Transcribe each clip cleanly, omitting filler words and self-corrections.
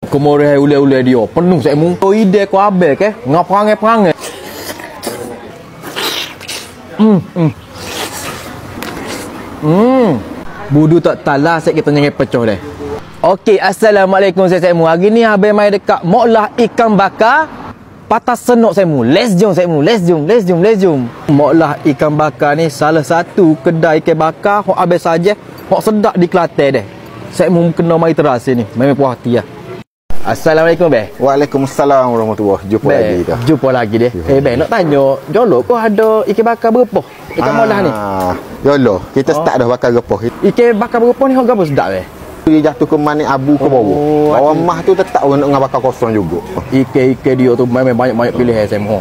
Kemoreh ule-ule dia. Penuh saya mu. Oh ide ko abel ke? Ngap perangai-perangai. Budu tak talah saya kita nyanyi pecah dah. Okey, assalamualaikum saya mu. Hari ni abang mai dekat Moklah ikan bakar Patah Senok saya mu. Let's jom saya mu. Let's jom. Moklah ikan bakar ni salah satu kedai ikan bakar hok abang saja hok sedap di Kelantan dah. Saya mu kena mai terasa ni. Memang puas hati lah. Assalamualaikum beh. Waalaikumsalam warahmatullahi. Jumpa lagi deh. Beh nak tanya, jolo kau ada ikan bakar berapa? Ikan Moklah ni. Jolo, kita start dah bakar gepoh. Ikan bakar berapa ni hok gapo sedap beh? Dia jatuh ke manis abu ke bawah. Bawah mah tu tetap dengan bakar kosong juga. Ikan dia tu memang banyak pilihan saya mu.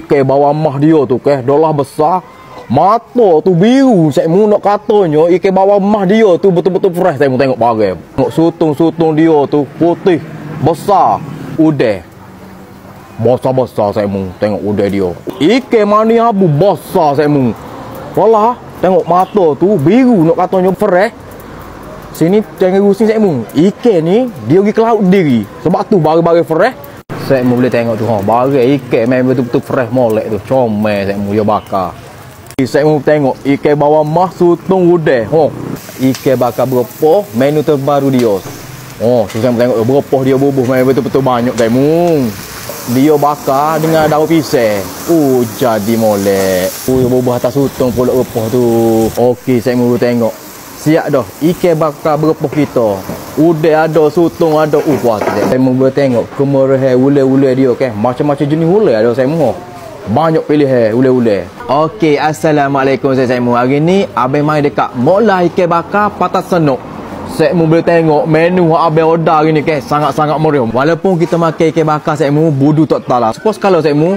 Ikan bawah mah dia tu ke, dolah besar. Mata tu biru saya mu nak katanya ikan bawah mah dia tu betul-betul fresh saya mu tengok barang. Tengok sutong dia tu putih, besar, udeh. Besar-besar saya mu tengok udeh dia. Ikan mani abu besar saya mu. Walah, tengok mata tu biru nak katanya fresh. Sini jangan rusing saya mu. Ikan ni dia pergi ke laut sendiri. Sebab tu barang-barang fresh. Saya mu boleh tengok tu barang ikan memang betul-betul fresh molek tu. Comel saya mu dia bakar. Saya mau tengok ikan bawah mah sutong udeh. Ikan bakar berapa menu terbaru dia. Saya mau tengok berapa dia bubuh memang betul-betul banyak guys mu. Dia bakar dengan daun pisang. Jadi molek. Bubuh atas sutong pula berapa tu. Okey, saya mau tengok. Siap dah. Ikan bakar berapa kita. Udeh ada, sutong ada. Puas saya mau tengok kemerahan ule-ule dia kan. Macam-macam jenis ule ada saya mau. Banyak pilihan ule-ule. Okey, assalamualaikum saya mu. Hari ni abang mai dekat Moklah ikan bakar Patah Senok. Saya mu boleh tengok menu yang abang order hari ni ke sangat-sangat meriah. Walaupun kita makan ikan bakar saya mu budu tak talah. Suppose kalau saya mu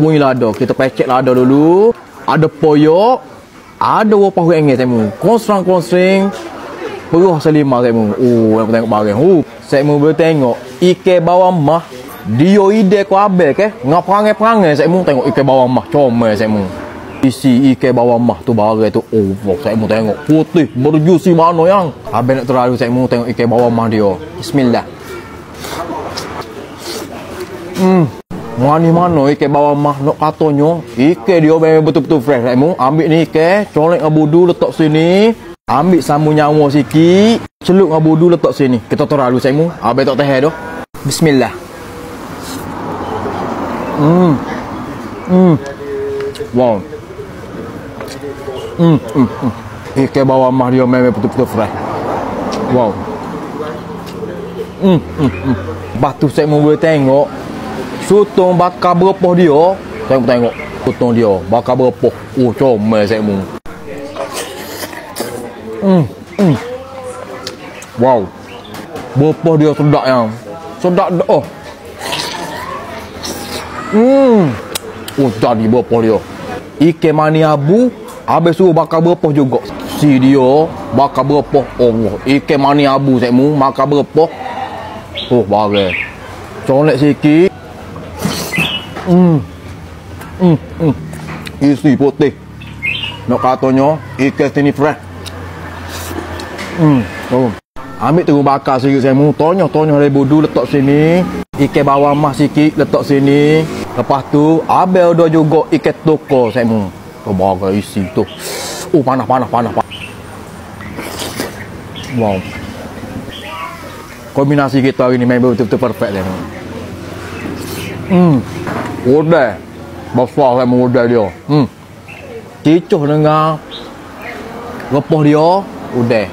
bunyi lada. Kita pecek lada dulu. Ada poyok, ada wapah rengeh saya mu. Konsrang-konsring. Peruh selima saya mu. Yang tengok barang. Saya mu boleh tengok ikan bawah mah. Dia ide ko abel ke ngap perangai-perangai saya mu tengok ikan bawah mah comel saya mu. Isi ikan bawah mah tu barang tu saya mu tengok putih berjusi mana yang abel nak terlalu saya mu tengok ikan bawah mah dia. Bismillah. Mana ikan bawah mah nak katanya ikan dia memang betul-betul fresh saya mu. Ambil ni ikan colek abudu letak sini. Ambil sambung nyawa sikit celup abudu letak sini. Kita terlalu saya mu abel tak tahan dah. Bismillah. Wow. Ikan bawah mah dia memang betul-betul fresh. Wow. Lepas tu saya mau boleh tengok sutong bakar berapa dia. Saya mau tengok sutong dia bakar berapa. Comel saya mau. Wow. Berapa dia sedap yang. Sedap dah. Jadi berapa dia. Ikan mani abu habis suruh bakar berapa juga. Si dia bakar berapa. Ikan mani abu saya mu bakar berapa. Barang colek sikit. Isi putih. Nak katanya ikan sini fresh. Ambil tu bakar sikit saya mu. Tonyoh dari budu letak sini. Ikan bawah mah sikit letak sini. Lepas tu abel ada juga ikan toko saya mu. Tu bagai isi tu. Panas. Wow. Kombinasi kita hari ni memang betul-betul perfect saya mu. Udeh. Besar saya mu udeh dia. Cicuh dengan repah dia udeh.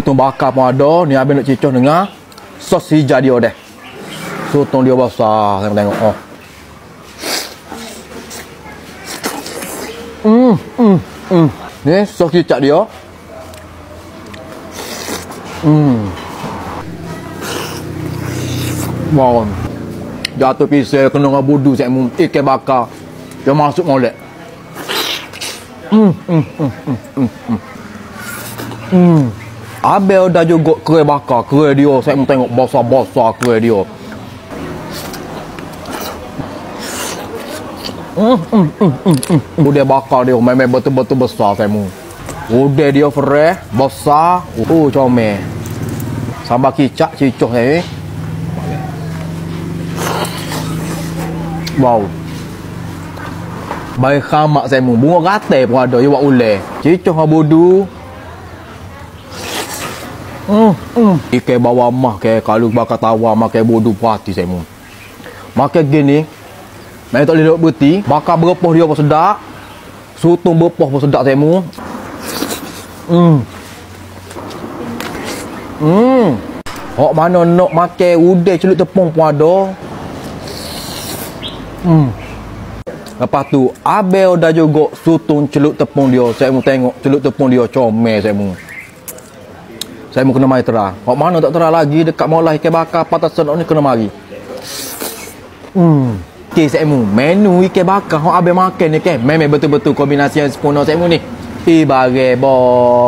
Sutong bakar pun ada. Ni abang nak cicuh dengan sos hijau dia dah. Sutong dia besar. Saya tengok. Ni sos kicap dia. Wow. Jatuh pisau kena dengan budu saya mu. Ikan bakar. Dia masuk molek. Abel dah juga kerai bakar. Kerai dia saya mau tengok besar-besar kerai dia. Dia bakar dia memang betul-betul besar saya mu. Udeh dia fresh, besar. Comel. Sambal kicap cicuh saya. Wow. Baik khamak saya mu. Bunga gatai pun ada. Dia buat uleh. Cicuh abudu. Ikan bawah mah ke kalau bakar tawa makan bodoh puati saya mu. Makan gini. Main tak boleh duduk berhenti. Bakar berepah dia pun sedap. Sotong berepah pun sedap saya mu. Hok mana nak makan udeh celup tepung pun ada. Lepas tu abel dah juga sotong celup tepung dia. Saya mu tengok celup tepung dia comel saya mu. Saya mau kena mari terah. Hok mana tak terah lagi dekat Maulah ikan bakar Patasan ni kena mari. Okey saya mu menu ikan bakar hok abel makan ni kan. Memang betul-betul kombinasi yang sempurna saya mu ni. Bagai boh.